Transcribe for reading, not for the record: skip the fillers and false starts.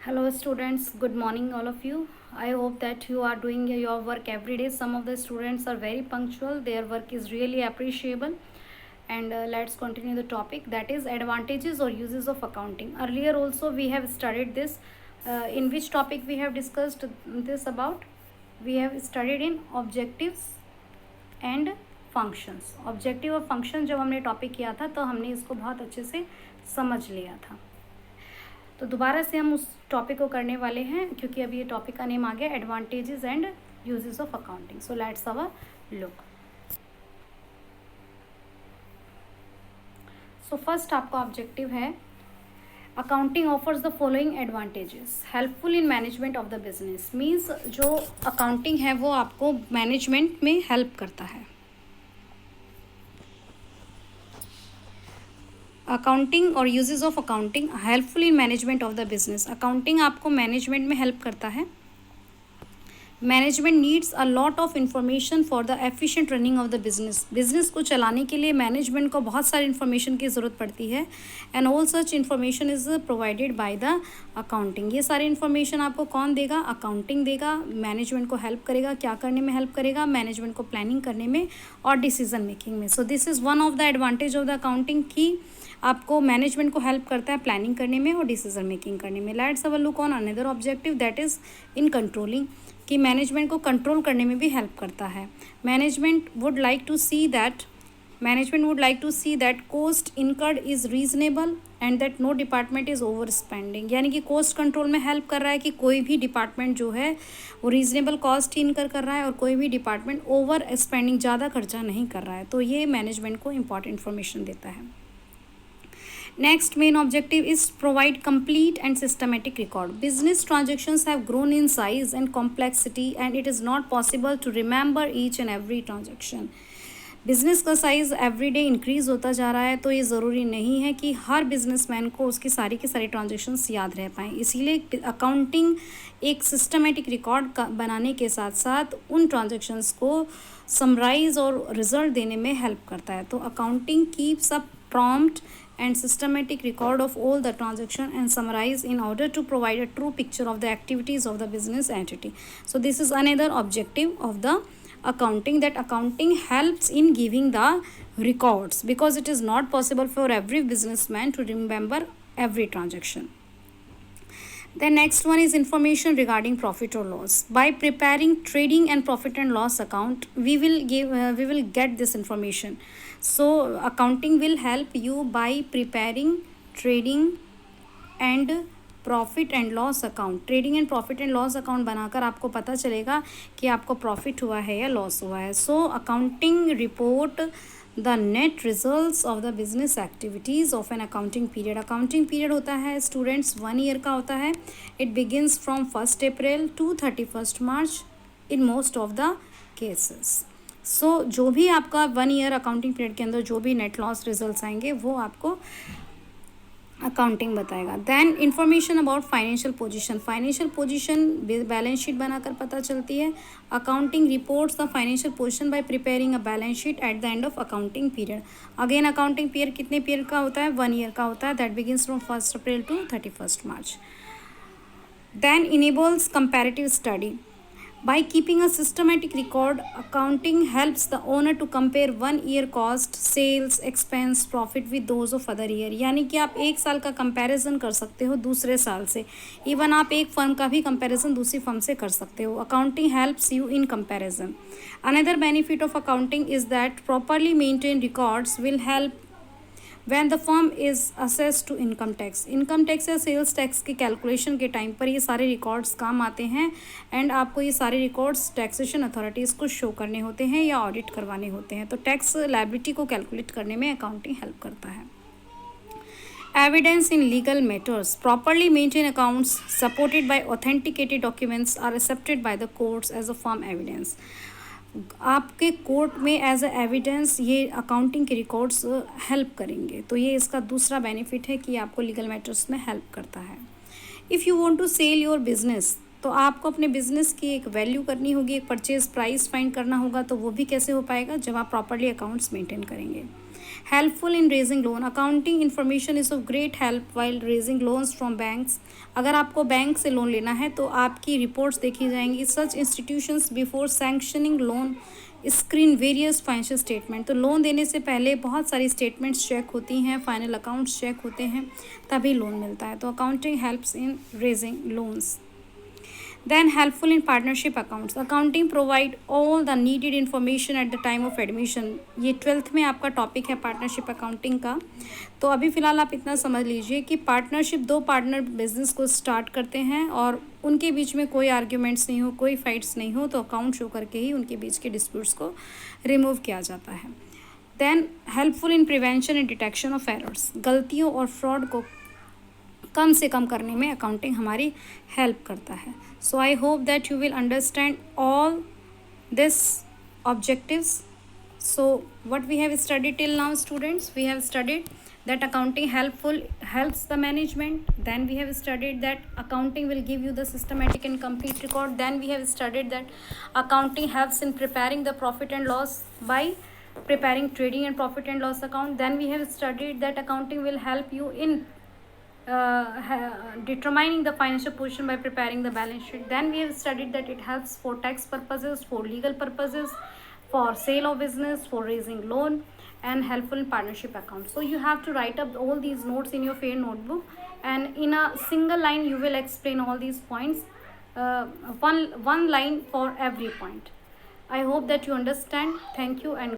Hello students, good morning all of you. I hope that you are doing your work every day. Some of the students are very punctual. Their work is really appreciable. And let's continue the topic, that is advantages or uses of accounting. Earlier also we have studied this. In which topic we have discussed this about? We have studied in objectives and functions. Objective और function जब हमने topic किया था तो हमने इसको बहुत अच्छे से समझ लिया था. तो दोबारा से हम उस टॉपिक को करने वाले हैं क्योंकि अभी ये टॉपिक का नेम आ गया advantages and uses of accounting. So let's have a look. So first आपका ऑब्जेक्टिव है accounting offers the following advantages. Helpful in management of the business. Means जो अकाउंटिंग है वो आपको मैनेजमेंट में हेल्प करता है. अकाउंटिंग और uses of accounting helpful in management of the business. Accounting आपको मैनेजमेंट में हेल्प करता है. Management needs a lot of information for the efficient running of the business. Business को चलाने के लिए मैनेजमेंट को बहुत सारी इन्फॉर्मेशन की ज़रूरत पड़ती है and all such information is provided by the accounting. ये सारी इन्फॉर्मेशन आपको कौन देगा? अकाउंटिंग देगा. मैनेजमेंट को हेल्प करेगा. क्या करने में हेल्प करेगा? मैनेजमेंट को प्लानिंग करने में और डिसीजन मेकिंग में. So this is one of the advantage of the accounting की आपको मैनेजमेंट को हेल्प करता है प्लानिंग करने में और डिसीजन मेकिंग करने में. Let's have a look on another objective, that is in controlling. कि मैनेजमेंट को कंट्रोल करने में भी हेल्प करता है. Management would like to see that cost incurred is reasonable and that no department is over spending. यानी कि cost control में हेल्प कर रहा है कि कोई भी डिपार्टमेंट जो है वो रीजनेबल कॉस्ट ही इनकर कर रहा है और कोई भी डिपार्टमेंट ओवर स्पेंडिंग ज़्यादा खर्चा नहीं कर रहा है. तो ये मैनेजमेंट को इंपॉर्टेंट इन्फॉर्मेशन देता है. Next main objective is provide complete and systematic record. Business transactions have grown in size and complexity and it is not possible to remember each and every transaction. Business का size everyday increase होता जा रहा है तो ये ज़रूरी नहीं है कि हर बिजनेसमैन को उसकी सारी की सारी ट्रांजेक्शन्स याद रह पाएँ. इसीलिए अकाउंटिंग एक सिस्टमेटिक रिकॉर्ड बनाने के साथ साथ उन ट्रांजेक्शन्स को समराइज़ और रिजल्ट देने में हेल्प करता है. तो accounting keeps a prompt and systematic record of all the transaction and summarize in order to provide a true picture of the activities of the business entity. So this is another objective of the accounting, that accounting helps in giving the records because it is not possible for every businessman to remember every transaction. The next one is information regarding profit or loss. By preparing trading and profit and loss account, we will get this information. So accounting will help you by preparing trading and profit and loss account. Trading and profit and loss account बनाकर आपको पता चलेगा कि आपको profit हुआ है या loss हुआ है. So accounting report the net results of the business activities of an accounting period. Accounting period होता है स्टूडेंट्स 1 ईयर का होता है. It begins from 1 April to 31 March in most of the cases. So जो भी आपका 1 ईयर अकाउंटिंग पीरियड के अंदर जो भी नेट लॉस रिजल्ट्स आएंगे वो आपको अकाउंटिंग बताएगा. Then information about financial position. Financial position balance sheet बनाकर पता चलती है. Accounting reports the financial position by preparing a balance sheet at the end of accounting period. Again accounting period कितने period का होता है? 1 ईयर का होता है. That begins from 1 April to 31 March. Then enables comparative study. By keeping a systematic record, accounting helps the owner to compare 1 year cost, sales, expense, profit with those of other year. यानी कि आप एक साल का comparison कर सकते हो दूसरे साल से. इवन आप एक फर्म का भी कंपैरिजन दूसरी फर्म से कर सकते हो. Accounting helps you in comparison. Another benefit of accounting is that properly maintained records will help when the firm is assessed to income tax. Income tax या सेल्स टैक्स के calculation के time पर ये सारे रिकॉर्ड्स काम आते हैं and आपको ये सारे रिकॉर्ड्स टैक्सेशन अथॉरिटीज़ को शो करने होते हैं या ऑडिट करवाने होते हैं. तो टैक्स लायबिलिटी को कैलकुलेट करने में अकाउंटिंग हेल्प करता है. Evidence in legal matters. Properly maintained accounts supported by authenticated documents are accepted by the courts as a firm evidence. आपके कोर्ट में एज अ एविडेंस ये अकाउंटिंग के रिकॉर्ड्स हेल्प करेंगे. तो ये इसका दूसरा बेनिफिट है कि आपको लीगल मैटर्स में हेल्प करता है. If you want to sell your business, तो आपको अपने बिजनेस की एक वैल्यू करनी होगी, एक परचेज प्राइस फाइंड करना होगा. तो वो भी कैसे हो पाएगा? जब आप प्रॉपर्ली अकाउंट्स मेंटेन करेंगे. Helpful in raising loan, accounting information is of great help while raising loans from banks. अगर आपको बैंक से लोन लेना है तो आपकी रिपोर्ट्स देखी जाएंगी। Such institutions before sanctioning loan screen various financial statement, तो लोन देने से पहले बहुत सारी स्टेटमेंट्स चेक होती हैं, फाइनल अकाउंट्स चेक होते हैं, तभी लोन मिलता है। तो accounting helps in raising loans. Then helpful in partnership accounts, accounting provide all the needed information at the time of admission। ये 12th में आपका टॉपिक है पार्टनरशिप अकाउंटिंग का। तो अभी फ़िलहाल आप इतना समझ लीजिए कि पार्टनरशिप, दो पार्टनर बिजनेस को स्टार्ट करते हैं और उनके बीच में कोई आर्ग्यूमेंट्स नहीं हो, कोई फाइट्स नहीं हो, तो अकाउंट शो करके ही उनके बीच के डिस्प्यूट्स को रिमूव किया जाता है। Then helpful in prevention and detection of errors, गलतियों और फ्रॉड को कम से कम करने में अकाउंटिंग हमारी हेल्प करता है। So I hope that you will understand all this objectives. So what we have studied till now, students, we have studied that accounting helps the management. Then we have studied that accounting will give you the systematic and complete record. Then we have studied that accounting helps in preparing the profit and loss by preparing trading and profit and loss account. Then we have studied that accounting will help you in determining the financial position by preparing the balance sheet. Then we have studied that it helps for tax purposes, for legal purposes, for sale of business, for raising loan, and helpful in partnership account. So you have to write up all these notes in your fair notebook, and in a single line you will explain all these points, one line for every point. I hope that you understand. Thank you and